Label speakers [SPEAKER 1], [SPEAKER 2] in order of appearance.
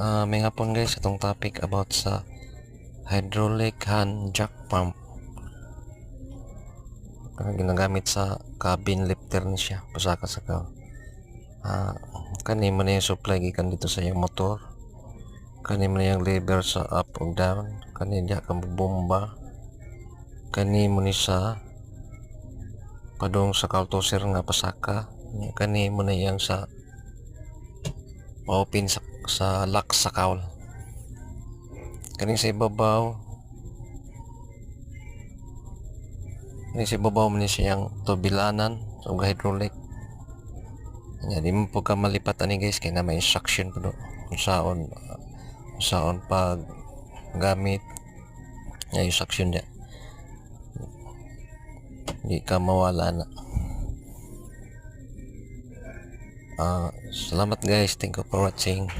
[SPEAKER 1] May nga po guys, itong topic about sa hydraulic hand jack pump. Ginagamit sa cabin lifter ni siya, pasaka sa ka. Kani mo na yung supply gikan dito sa yung motor. Kani mo na yung lever sa up o down. Kani diya ka bomba. Kani mo ni sa padong sa kaltoser nga pasaka. Kani mo na yang sa open sa lock sa kaul. Kani sa ibabaw mo ni siyang tubilanan so hydraulic. Di mo po ka malipat ani guys, kaya na may instruction po do kung saon pag gamit yung instruction niya, di ka mawala na. Salamat guys, thank you for watching.